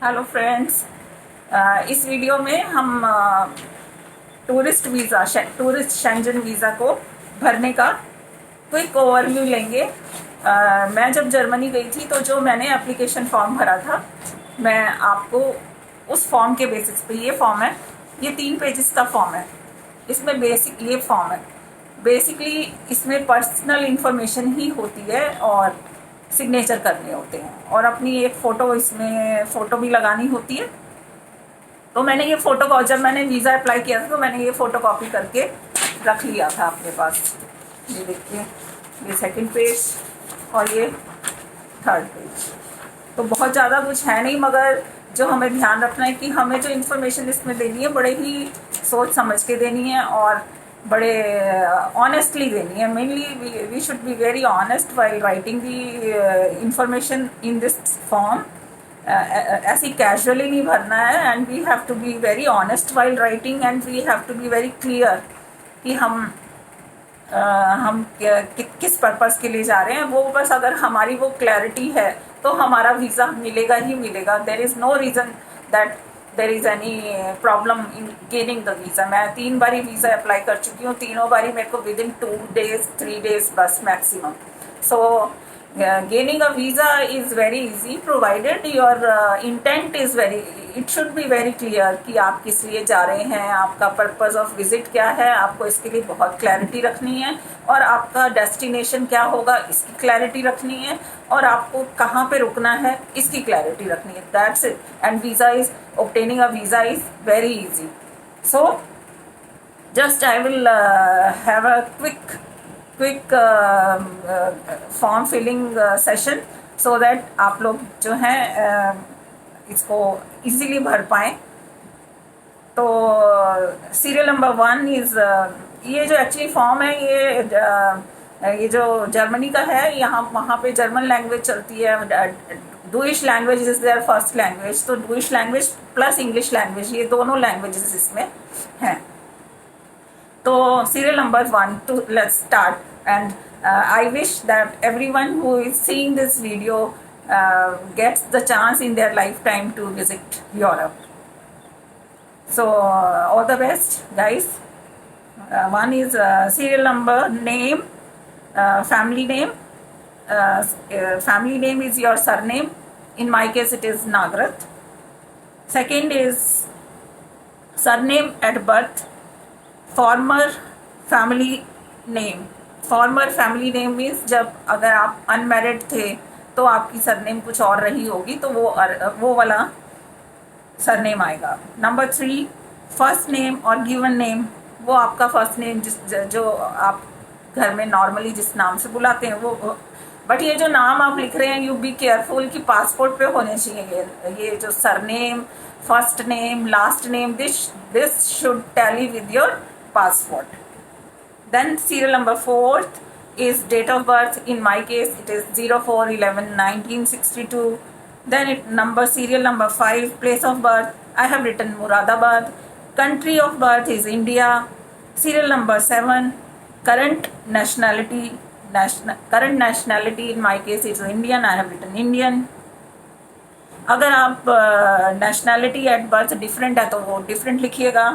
Hello friends. इस video में हम टूरिस्ट शेंजन वीज़ा को भरने का क्विक ओवरव्यू लेंगे। मैं जब जर्मनी गई थी तो जो मैंने एप्लीकेशन फॉर्म भरा था, मैं आपको उस फॉर्म के बेसिस पे, ये फॉर्म है, ये 3 पेजेस का फॉर्म है। इसमें बेसिक ये फॉर्म है, बेसिकली इसमें पर्सनल इंफॉर्मेशन ही होती है और सिग्नेचर करने होते हैं और अपनी एक फ़ोटो, इसमें फ़ोटो भी लगानी होती है। तो मैंने ये फ़ोटो, जब मैंने वीज़ा अप्लाई किया था तो मैंने ये फ़ोटो कॉपी करके रख लिया था अपने पास। ये देखिए, ये सेकंड पेज और ये थर्ड पेज। तो बहुत ज़्यादा कुछ है नहीं, मगर जो हमें ध्यान रखना है कि हमें जो इन्फॉर्मेशन इसमें देनी है बड़े ही सोच समझ के देनी है और बड़े ऑनेस्टली देनी है। Mainly we should be very honest while writing the information in this form. ऐसे कैजुअली नहीं भरना है, and we have to be very honest while writing, and we have to be very clear कि हम किस purpose के लिए जा रहे हैं। वो बस अगर हमारी वो क्लैरिटी है तो हमारा वीज़ा मिलेगा ही मिलेगा। There is no reason that there is any problem in gaining the visa. मैं 3 बारी वीज़ा अप्लाई कर चुकी हूँ, तीनों बारी मेरे को विद इन 2 days 3 days बस maximum. So gaining a visa is very easy provided your intent is very, it should be very clear कि आप किस लिए जा रहे हैं, आपका पर्पस ऑफ विजिट क्या है, आपको इसके लिए बहुत क्लैरिटी रखनी है, और आपका डेस्टिनेशन क्या होगा इसकी क्लैरिटी रखनी है, और आपको कहाँ पे रुकना है इसकी क्लैरिटी रखनी है। That's it. And visa is obtaining a visa is very easy. So just I will have a quick form filling session so that आप लोग जो हैं इसको इजीली भर पाएँ। तो सीरियल नंबर 1 इज़, ये जो एक्चुअली फॉर्म है, ये जो जर्मनी का है, यहाँ वहाँ पे जर्मन लैंग्वेज चलती है। Deutsch language is there first language, तो Deutsch language plus English language, ये दोनों लैंग्वेजेस इसमें हैं। तो serial number 1 to let's start, and I wish that everyone who is seeing this video gets the chance in their lifetime to visit Europe. So all the best guys. One is serial number, name, family name. Family name is your surname. In my case it is Nagrat. Second is surname at birth, farmer family name. Farmer family name means जब अगर आप unmarried थे तो आपकी surname कुछ और रही होगी, तो वो वाला सरनेम आएगा। नंबर 3, फर्स्ट नेम और गिवन नेम, वो आपका फर्स्ट नेम जो आप घर में नॉर्मली जिस नाम से बुलाते हैं वो। बट ये जो नाम आप लिख रहे हैं, यू बी केयरफुल कि पासपोर्ट पे होने चाहिए। ये जो surname, first name, last name, this should tally with your passport. Then serial number 4 is date of birth. In my case it is 04/11/1962. Then serial number 5, place of birth, I have written Muradabad. Country of birth is India. Serial number 7, current nationality in my case is Indian, I have written Indian. अगर आप nationality at birth different है तो वो different लिखिएगा।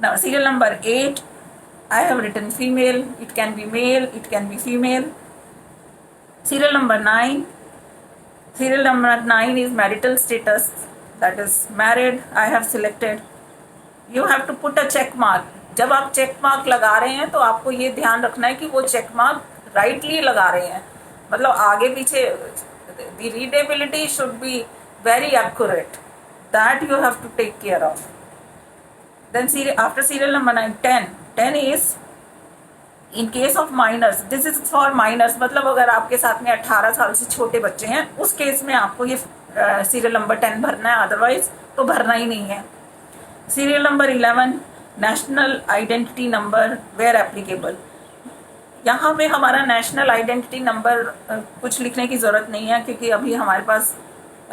Now serial number 8, I have written female. It can be male, it can be female. Serial number 9 is marital status, that is married. I have selected. You have to put a check mark. जब आप check mark लगा रहे हैं तो आपको ये ध्यान रखना है कि वो check mark rightly लगा रहे हैं, मतलब आगे पीछे the readability should be very accurate. That you have to take care of. Then after serial number 9, 10 is in case of minors. This is for minors, मतलब अगर आपके साथ में 18 साल से छोटे बच्चे हैं, उस केस में आपको ये सीरियल नंबर 10 भरना है, अदरवाइज तो भरना ही नहीं है। Serial number 11, national identity number where applicable. यहाँ पे हमारा नेशनल आइडेंटिटी नंबर कुछ लिखने की ज़रूरत नहीं है, क्योंकि अभी हमारे पास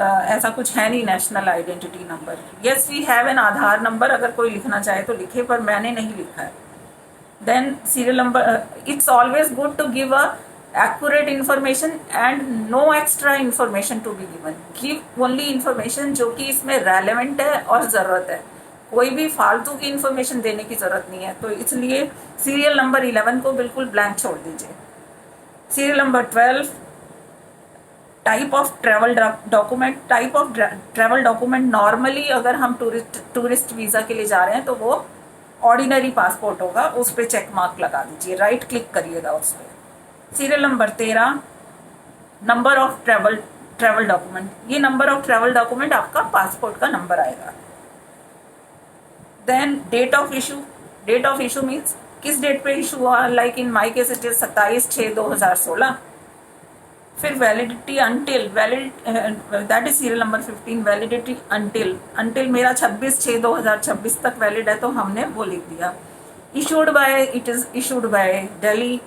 ऐसा कुछ है नहीं national identity number. Yes we have an Aadhaar number, अगर कोई लिखना चाहे तो लिखे, पर मैंने नहीं लिखा है। Then serial number, it's always good to give a accurate information and no extra information to be given, give only information जो कि इसमें रेलेवेंट है और ज़रूरत है, कोई भी फालतू की इन्फॉर्मेशन देने की ज़रूरत नहीं है। तो इसलिए सीरियल नंबर 11 को बिल्कुल ब्लैंक छोड़ दीजिए। Serial number 12, type of travel document. Type of travel document normally अगर हम टूरिस्ट वीज़ा के लिए जा रहे हैं तो वो ऑर्डिनरी पासपोर्ट होगा, उस पर चेक मार्क लगा दीजिए, राइट क्लिक करिएगा उस पर। Serial number 13, number of travel document. ये नंबर ऑफ ट्रैवल डॉक्यूमेंट आपका पासपोर्ट का नंबर आएगा। Then date of issue. Date of issue means किस डेट पे इशू हुआ, like in my case it is 27/6/2016। फिर validity until, that is serial number 15, validity until मेरा 26/6/2026 तक वैलिड है, तो हमने वो लिख दिया। Issued by, it is issued by Delhi,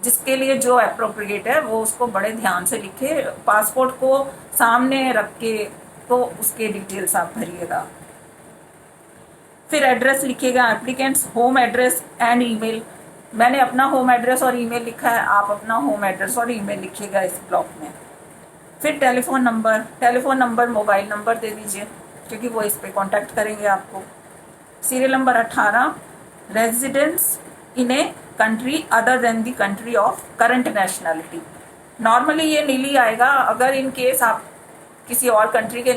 जिसके लिए जो अप्रोप्रिएट है वो उसको बड़े ध्यान से लिखे, पासपोर्ट को सामने रख के तो उसके डिटेल्स आप भरिएगा। फिर एड्रेस लिखिएगा, applicants home address and email. मैंने अपना होम एड्रेस और ईमेल लिखा है, आप अपना होम एड्रेस और ईमेल लिखिएगा इस ब्लॉक में। फिर टेलीफोन नंबर मोबाइल नंबर दे दीजिए, क्योंकि वो इस पर कॉन्टैक्ट करेंगे आपको। Serial number 18, residence in a country other than the country of current nationality. Normally ये नीली आएगा, अगर इन केस आप किसी और कंट्री के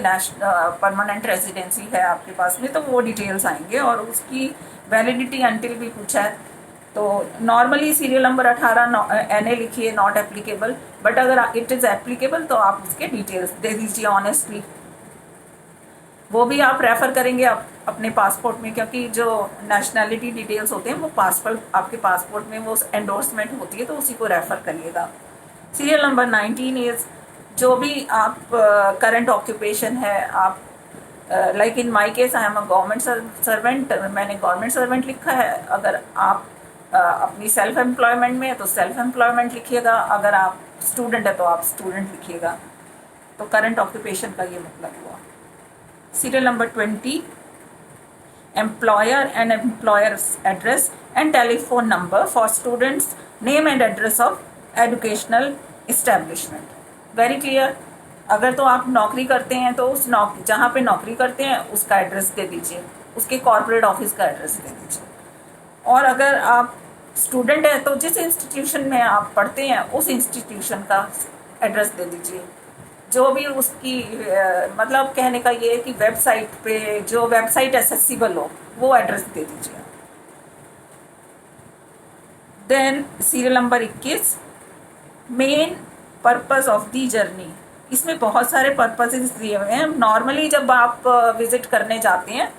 परमानेंट रेजिडेंसी है आपके पास में, तो वो डिटेल्स आएंगे, और उसकी वैलिडिटी अंटिल भी पूछा है। तो नॉर्मली सीरियल नंबर 18 NA लिखिए, नॉट एप्लीकेबल, बट अगर इट इज़ एप्लीकेबल तो आप उसके डिटेल्स दे दीजिए ऑनेस्टली। वो भी आप रेफर करेंगे अपने पासपोर्ट में, क्योंकि जो नेशनैलिटी डिटेल्स होते हैं वो आपके पासपोर्ट में वो एंडोर्समेंट होती है, तो उसी को रेफर करिएगा। सीरियल नंबर 19 इज जो भी आप करंट ऑक्यूपेशन है, आप like in my case I am a government servant, मैंने गवर्नमेंट सर्वेंट लिखा है। अगर आप अपनी सेल्फ एम्प्लॉयमेंट में है तो सेल्फ एम्प्लॉयमेंट लिखिएगा, अगर आप स्टूडेंट है तो आप स्टूडेंट लिखिएगा। तो करंट ऑक्यूपेशन का ये मतलब हुआ। Serial number 20, employer and employers address and telephone number for students, name and address of educational establishment. Very clear. अगर तो आप नौकरी करते हैं तो उस जहाँ पे नौकरी करते हैं उसका एड्रेस दे दीजिए, उसके कॉर्पोरेट ऑफिस का एड्रेस दे दीजिए। और अगर आप स्टूडेंट हैं तो जिस इंस्टीट्यूशन में आप पढ़ते हैं उस इंस्टीट्यूशन का एड्रेस दे दीजिए, जो भी उसकी मतलब कहने का ये है कि वेबसाइट पे जो वेबसाइट एक्सेसिबल हो वो एड्रेस दे दीजिए। Then serial number 21, main purpose of the journey. इसमें बहुत सारे पर्पसेस दिए हुए हैं। नॉर्मली जब आप विजिट करने जाते हैं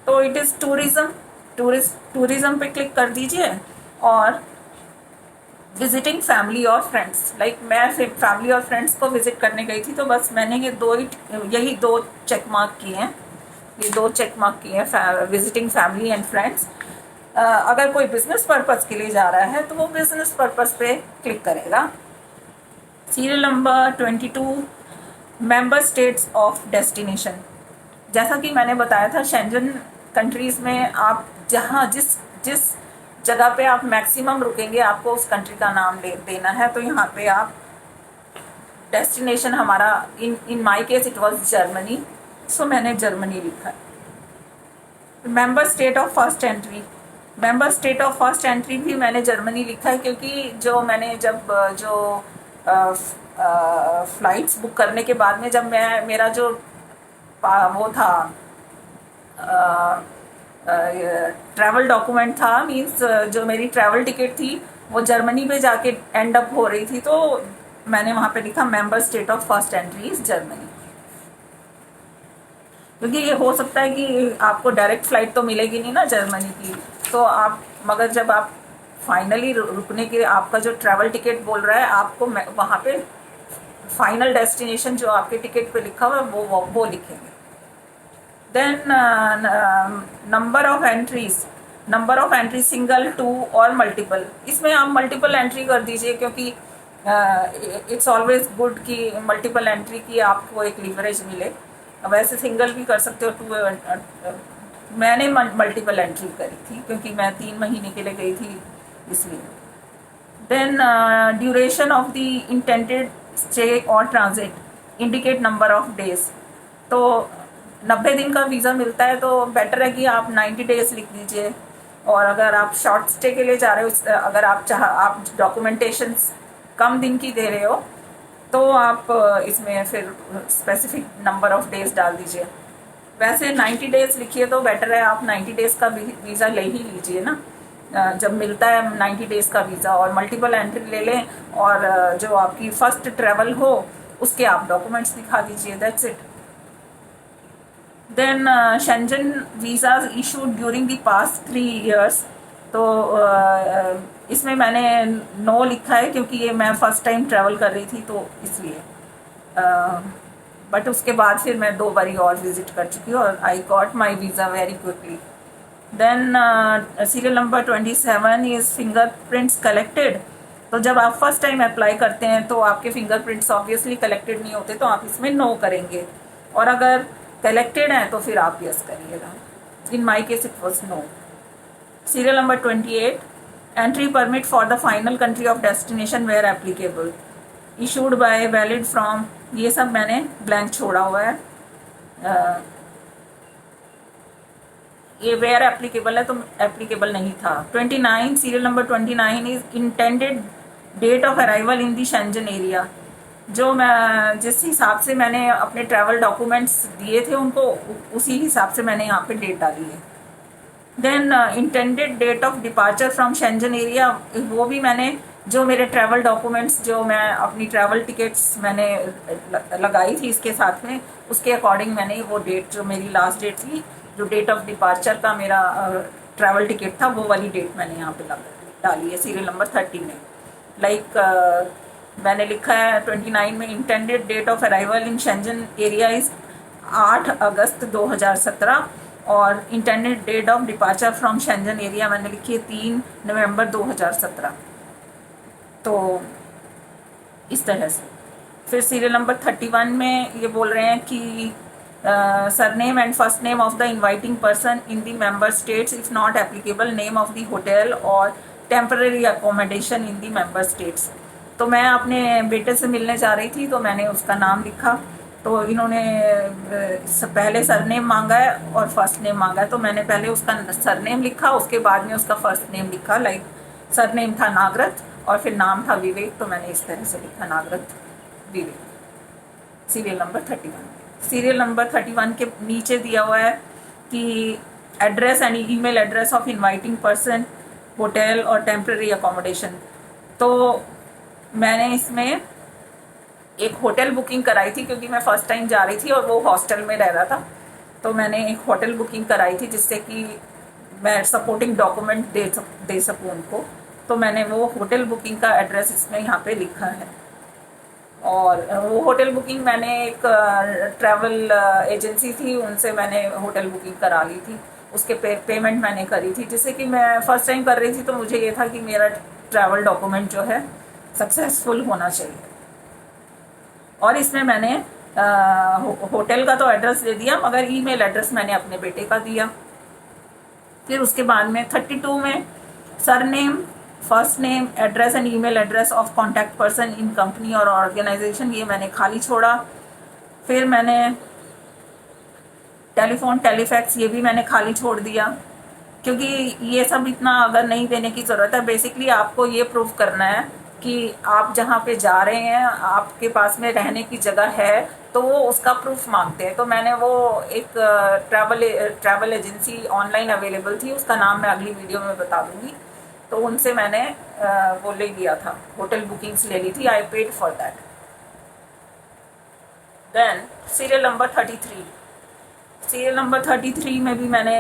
तो इट इज़ टूरिज्म पे क्लिक कर दीजिए, और विजिटिंग फैमिली और फ्रेंड्स, लाइक मैं फैमिली और फ्रेंड्स को विजिट करने गई थी, तो बस मैंने यही दो चेक मार्क किए हैं, विजिटिंग फैमिली एंड फ्रेंड्स। अगर कोई बिजनेस पर्पस के लिए जा रहा है तो वो बिजनेस पर्पस पे क्लिक करेगा। Serial number 22, member states of destination. जैसा कि मैंने बताया था, शेंजन कंट्रीज़ में आप जिस जगह पे आप मैक्सिमम रुकेंगे आपको उस कंट्री का नाम देना है। तो यहाँ पे आप डेस्टिनेशन हमारा in my case it was Germany, so मैंने जर्मनी लिखा है। Member state of first entry भी मैंने जर्मनी लिखा है, क्योंकि जो मैंने जो फ्लाइट्स बुक करने के बाद में जब मेरा जो वो था ट्रैवल डॉक्यूमेंट था, मींस जो मेरी ट्रैवल टिकट थी वो जर्मनी पे जाके एंड अप हो रही थी, तो मैंने वहाँ पे लिखा member state of first entry is Germany. क्योंकि ये हो सकता है कि आपको डायरेक्ट फ्लाइट तो मिलेगी नहीं ना जर्मनी की, तो आप मगर जब आप फाइनली रुकने के आपका जो ट्रैवल टिकट बोल रहा है आपको वहाँ पे फाइनल डेस्टिनेशन जो आपके टिकट पे लिखा हुआ है वो लिखेंगे। Then number of entry single, 2 और मल्टीपल। इसमें आप मल्टीपल एंट्री कर दीजिए, क्योंकि इट्स ऑलवेज गुड कि मल्टीपल एंट्री की आपको एक लीवरेज मिले। वैसे सिंगल भी कर सकते हो, 2 मैंने मल्टीपल एंट्री करी थी क्योंकि मैं 3 महीने के लिए गई थी इसलिए। Then duration of the intended stay और transit indicate number of days. तो 90 दिन का वीज़ा मिलता है तो बेटर है कि आप 90 डेज लिख दीजिए। और अगर आप शॉर्ट स्टे के लिए जा रहे हो, अगर आप डॉक्यूमेंटेशन कम दिन की दे रहे हो तो आप इसमें फिर स्पेसिफिक नंबर ऑफ डेज डाल दीजिए। वैसे 90 डेज लिखिए तो बेटर है, आप 90 डेज का वीज़ा ले ही लीजिए ना। जब मिलता है 90 डेज का वीज़ा, और मल्टीपल एंट्री ले लें, और जो आपकी फर्स्ट ट्रेवल हो उसके आप डॉक्यूमेंट्स दिखा दीजिए, that's it. Then Schengen visas issued during the past 3 years। तो इसमें मैंने नो लिखा है क्योंकि ये मैं फर्स्ट टाइम ट्रैवल कर रही थी तो इसलिए। बट उसके बाद फिर मैं 2 बारी और विजिट कर चुकी हूँ और I got my visa very quickly. Then serial number 27 is fingerprints collected. तो जब आप फर्स्ट टाइम अप्लाई करते हैं तो आपके फिंगरप्रिंट्स ऑब्वियसली कलेक्टेड नहीं होते, तो आप इसमें नो करेंगे, और अगर कलेक्टेड हैं तो फिर आप यस करिएगा। In my case it was no. Serial number 28, entry permit for the final country of destination where applicable, issued by valid from, ये सब मैंने ब्लैंक छोड़ा हुआ है। ये वेयर एप्लीकेबल है तो एप्लीकेबल नहीं था। 29, serial number 29 is intended date of arrival in the Schengen area. जो मैं जिस हिसाब से मैंने अपने ट्रैवल डॉक्यूमेंट्स दिए थे उनको, उसी हिसाब से मैंने यहाँ पे डेट डाली है। Then intended date of departure from Schengen area, वो भी मैंने जो मेरे ट्रैवल डॉक्यूमेंट्स, जो मैं अपनी ट्रैवल टिकट्स मैंने लगाई थी इसके साथ में, उसके अकॉर्डिंग मैंने वो डेट, जो मेरी लास्ट डेट थी, जो डेट ऑफ डिपार्चर का मेरा ट्रैवल टिकट था, वो वाली डेट मैंने यहाँ पे डाली है सीरियल नंबर 30 में। मैंने लिखा है 29 में, intended date of arrival in Schengen area is 8 August 2017, और intended date of departure from Schengen area मैंने लिखी है 3 नवंबर 2017। तो इस तरह से फिर सीरियल नंबर 31 में ये बोल रहे हैं कि surname and first name of the inviting person in the member states if not applicable, name of the hotel और temporary accommodation in the member states. तो मैं अपने बेटे से मिलने जा रही थी तो मैंने उसका नाम लिखा, तो इन्होंने पहले सरनेम मांगा है और फर्स्ट नेम मांगा है, तो मैंने पहले उसका सरनेम लिखा, उसके बाद में उसका फर्स्ट नेम लिखा। लाइक सरनेम था नागरथ और फिर नाम था विवेक, तो मैंने इस तरह से लिखा Nagrath Vivek. Serial number 31। Serial number 31 के नीचे दिया हुआ है कि address and email address of inviting person, hotel और टेम्पररी अकोमोडेशन। तो मैंने इसमें एक होटल बुकिंग कराई थी क्योंकि मैं फर्स्ट टाइम जा रही थी और वो हॉस्टल में रह रहा था, तो मैंने एक होटल बुकिंग कराई थी जिससे कि मैं सपोर्टिंग डॉक्यूमेंट दे सकूँ उनको। तो मैंने वो होटल बुकिंग का एड्रेस इसमें यहाँ पे लिखा है। और वो होटल बुकिंग मैंने एक ट्रैवल एजेंसी थी, उनसे मैंने होटल बुकिंग करा ली थी, उसके पेमेंट मैंने करी थी, जिससे कि मैं फर्स्ट टाइम कर रही थी तो मुझे ये था कि मेरा ट्रैवल डॉक्यूमेंट जो है सक्सेसफुल होना चाहिए। और इसमें मैंने होटल का तो एड्रेस दे दिया, मगर ईमेल एड्रेस मैंने अपने बेटे का दिया। फिर उसके बाद में 32 में surname, first name, address and email address of contact person in company और ऑर्गेनाइजेशन, ये मैंने खाली छोड़ा। फिर मैंने टेलीफोन, टेलीफैक्स, ये भी मैंने खाली छोड़ दिया, क्योंकि ये सब इतना अगर नहीं देने की ज़रूरत है। बेसिकली आपको ये प्रूव करना है कि आप जहाँ पे जा रहे हैं आपके पास में रहने की जगह है, तो वो उसका प्रूफ मांगते हैं। तो मैंने वो एक ट्रैवल एजेंसी ऑनलाइन अवेलेबल थी, उसका नाम मैं अगली वीडियो में बता दूंगी, तो उनसे मैंने वो ले लिया था, होटल बुकिंग्स ले ली थी, I paid for that. Then serial number 33। Serial number 33 में भी मैंने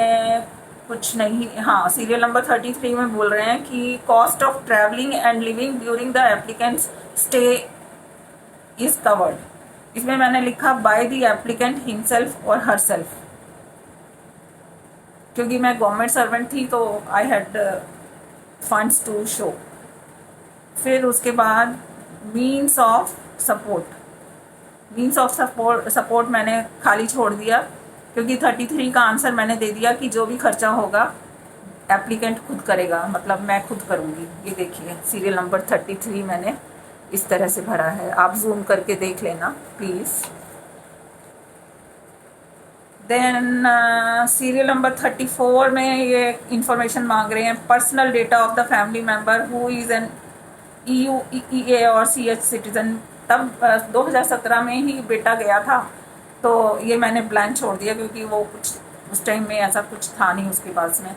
कुछ नहीं, हाँ, सीरियल नंबर 33 में बोल रहे हैं कि cost of travelling and living during the applicants stay is covered. इसमें मैंने लिखा बाय द एप्लीकेंट हिमसेल्फ और हर सेल्फ, क्योंकि मैं गवर्नमेंट सर्वेंट थी तो I had funds to show. फिर उसके बाद means of support, means of support मैंने खाली छोड़ दिया, क्योंकि 33 का आंसर मैंने दे दिया कि जो भी खर्चा होगा एप्लीकेंट खुद करेगा, मतलब मैं खुद करूँगी। ये देखिए सीरियल नंबर 33 मैंने इस तरह से भरा है, आप जूम करके देख लेना प्लीज़। देन सीरियल नंबर 34 में ये इंफॉर्मेशन मांग रहे हैं, personal data of the family member who is an EU EEA और CH सिटीजन। तब 2017 में ही बेटा गया था, तो ये मैंने ब्लैंक छोड़ दिया क्योंकि वो कुछ उस टाइम में ऐसा कुछ था नहीं उसके पास में।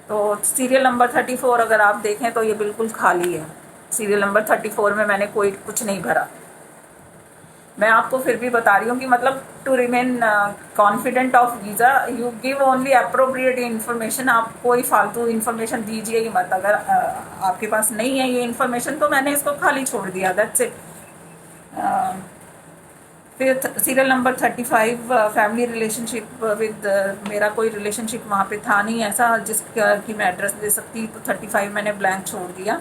तो सीरियल नंबर 34 अगर आप देखें तो ये बिल्कुल खाली है। सीरियल नंबर 34 में मैंने कोई कुछ नहीं भरा। मैं आपको फिर भी बता रही हूँ कि मतलब to remain confident of visa you give only appropriate information. आप कोई फालतू इन्फॉर्मेशन दीजिए ही मत। अगर आपके पास नहीं है ये इन्फॉर्मेशन तो मैंने इसको खाली छोड़ दिया, दैट्स इट। फिर serial number 35 family relationship with, मेरा कोई रिलेशनशिप वहाँ पे था नहीं ऐसा जिसका कि मैं एड्रेस दे सकती, तो 35 मैंने ब्लैंक छोड़ दिया।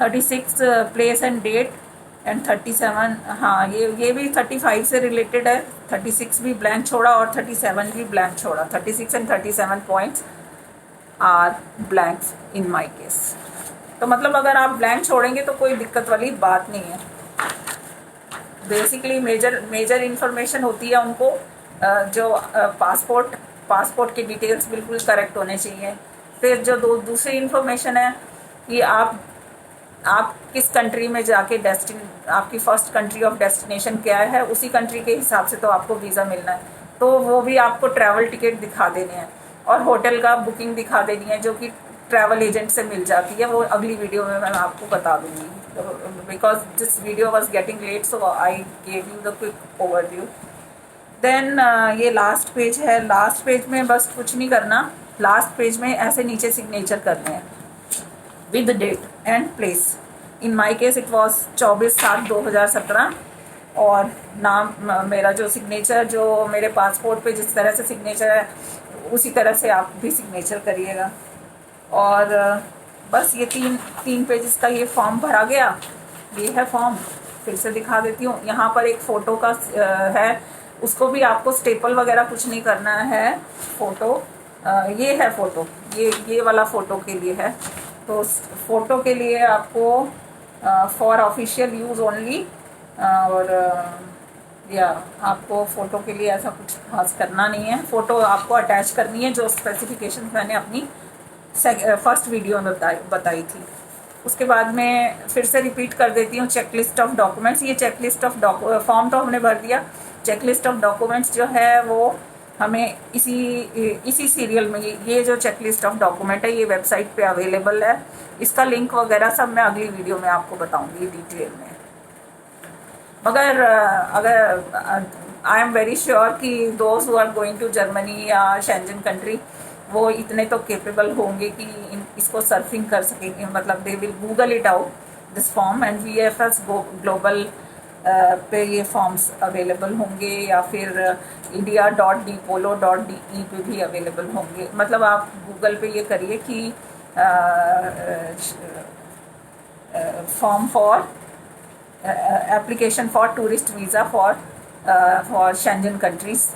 36 प्लेस एंड डेट एंड 37, हाँ ये भी 35 से रिलेटेड है। 36 भी ब्लैंक छोड़ा और 37 भी ब्लैंक छोड़ा। 36 and 37 points are blanks in my case. तो मतलब अगर आप ब्लैंक छोड़ेंगे तो कोई दिक्कत वाली बात नहीं है। बेसिकली मेजर इन्फॉर्मेशन होती है उनको, जो पासपोर्ट की डिटेल्स बिल्कुल करेक्ट होने चाहिए। फिर जो दूसरी इन्फॉर्मेशन है कि आप किस कंट्री में जाके आपकी फर्स्ट कंट्री ऑफ डेस्टिनेशन क्या है, उसी कंट्री के हिसाब से तो आपको वीज़ा मिलना है। तो वो भी आपको ट्रैवल टिकट दिखा देने हैं और होटल का बुकिंग दिखा देनी है, जो कि ट्रैवल एजेंट से मिल जाती है। वो अगली वीडियो में मैं आपको बता दूंगी, because this video was getting late so I gave you the quick overview. Then ये लास्ट पेज है। लास्ट पेज में बस कुछ नहीं करना, लास्ट पेज में ऐसे नीचे सिग्नेचर करने हैं with date and place. In my case it was 24/7/2017 और नाम मेरा जो सिग्नेचर जो मेरे पासपोर्ट पे जिस तरह से सिग्नेचर है उसी तरह से आप भी सिग्नेचर करिएगा। और बस ये तीन पेजेस का ये फॉर्म भरा गया। ये है फॉर्म, फिर से दिखा देती हूँ। यहाँ पर एक फ़ोटो का है, उसको भी आपको स्टेपल वगैरह कुछ नहीं करना है। फ़ोटो ये है, फ़ोटो ये वाला फ़ोटो के लिए है। तो फ़ोटो के लिए आपको फॉर ऑफिशियल यूज़ ओनली, और या आपको फ़ोटो के लिए ऐसा कुछ खास करना नहीं है। फ़ोटो आपको अटैच करनी है जो स्पेसिफिकेशन मैंने अपनी फर्स्ट वीडियो में बताई थी। उसके बाद में फिर से रिपीट कर देती हूँ, चेकलिस्ट ऑफ डॉक्यूमेंट्स। ये चेकलिस्ट ऑफ फॉर्म तो हमने भर दिया, चेकलिस्ट ऑफ डॉक्यूमेंट्स जो है वो हमें इसी सीरियल में ये जो चेकलिस्ट ऑफ डॉक्यूमेंट है ये वेबसाइट पे अवेलेबल है। इसका लिंक वगैरह सब मैं अगली वीडियो में आपको बताऊंगी डिटेल में। मगर अगर आई एम वेरी श्योर कि those who are going to Germany या शेंजन कंट्री वो इतने तो केपेबल होंगे कि इसको सर्फिंग कर सकेंगे, मतलब they will Google it out this form and VFS global पे ये फॉर्म्स अवेलेबल होंगे, या फिर india.dpolo.de पे भी अवेलेबल होंगे। मतलब आप गूगल पे ये करिए कि form for application for tourist visa for Schengen countries,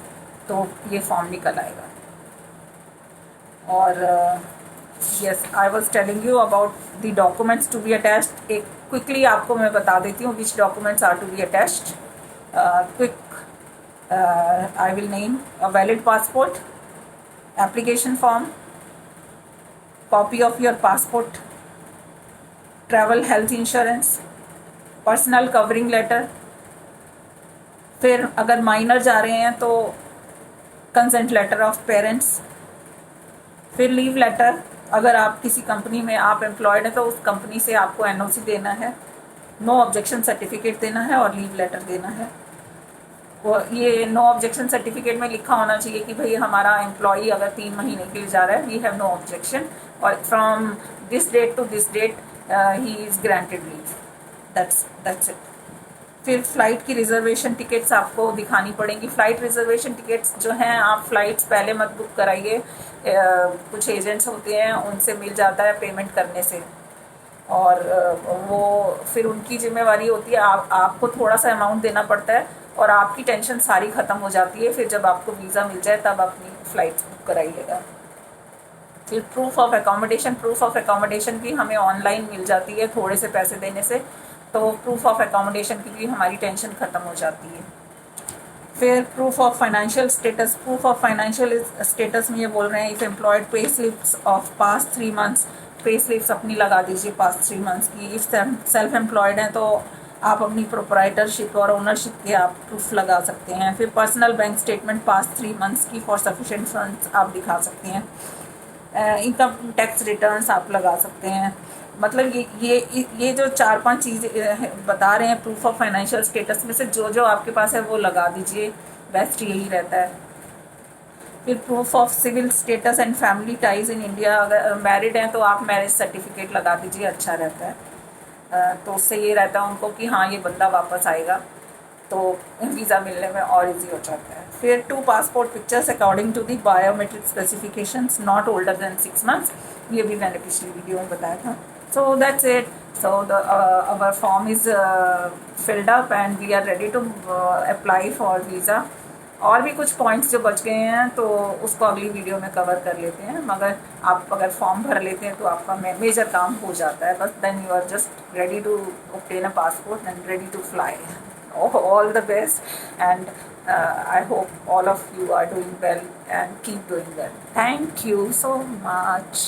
तो ये फॉर्म निकल आएगा। और yes, I was telling you about the documents to be attached. एक क्विकली आपको मैं बता देती हूँ which documents are to be attached. Quick, I will name a valid passport, application form, copy of your passport, travel health insurance, personal covering letter। फिर अगर minor जा रहे हैं तो कंसेंट लेटर ऑफ पेरेंट्स। फिर लीव लेटर, अगर आप किसी कंपनी में आप एम्प्लॉयड हैं तो उस कंपनी से आपको NOC देना है, नो ऑब्जेक्शन सर्टिफिकेट देना है और लीव लेटर देना है। ये नो ऑब्जेक्शन सर्टिफिकेट में लिखा होना चाहिए कि भाई हमारा एम्प्लॉई अगर 3 महीने के लिए जा रहा है, वी हैव नो ऑब्जेक्शन, और from this date to this date he is granted leave, that's it. फिर फ़्लाइट की रिजर्वेशन टिकट्स आपको दिखानी पड़ेंगी। फ़्लाइट रिजर्वेशन टिकट्स जो हैं, आप फ़्लाइट्स पहले मत बुक कराइए, कुछ एजेंट्स होते हैं उनसे मिल जाता है पेमेंट करने से, और वो फिर उनकी जिम्मेवारी होती है। आपको थोड़ा सा अमाउंट देना पड़ता है और आपकी टेंशन सारी ख़त्म हो जाती है। फिर जब आपको वीज़ा मिल जाए तब अपनी फ़्लाइट्स बुक कराइएगा। फिर प्रूफ ऑफ एकोमोडेशन भी हमें ऑनलाइन मिल जाती है थोड़े से पैसे देने से, तो प्रूफ ऑफ एकोमोडेशन की भी हमारी टेंशन ख़त्म हो जाती है। फिर प्रूफ ऑफ फाइनेंशियल स्टेटस में ये बोल रहे हैं, if employed pay slips of past 3 months, pay slips अपनी लगा दीजिए पास्ट 3 मंथ्स की। इफ सेल्फ एम्प्लॉयड हैं तो आप अपनी प्रोपराइटरशिप और ओनरशिप के आप प्रूफ लगा सकते हैं। फिर personal bank statement past 3 months की फॉर सफिशेंट फंड्स आप दिखा सकते हैं। इनकम टैक्स रिटर्न्स आप लगा सकते हैं। मतलब ये जो 4-5 चीज़ बता रहे हैं प्रूफ ऑफ फाइनेंशियल स्टेटस में से जो जो आपके पास है वो लगा दीजिए, बेस्ट यही रहता है। फिर proof of civil status and family ties in India, अगर मैरिड हैं तो आप मैरिज सर्टिफिकेट लगा दीजिए, अच्छा रहता है। तो उससे ये रहता है उनको कि हाँ ये बंदा वापस आएगा, तो वीज़ा मिलने में और इजी हो जाता है। फिर 2 passport pictures according to the biometric specifications not older than 6 months, ये भी मैंने पिछली वीडियो में बताया था। So that's it. So our form is filled up and we are ready to apply for visa. और भी कुछ पॉइंट्स जो बच गए हैं तो उसको अगली वीडियो में कवर कर लेते हैं, मगर आप अगर फॉर्म भर लेते हैं तो आपका मेजर काम हो जाता है बस। Then you are just ready to obtain a passport and ready to fly. All the best, and I hope all of you are doing well and keep doing well. Thank you so much.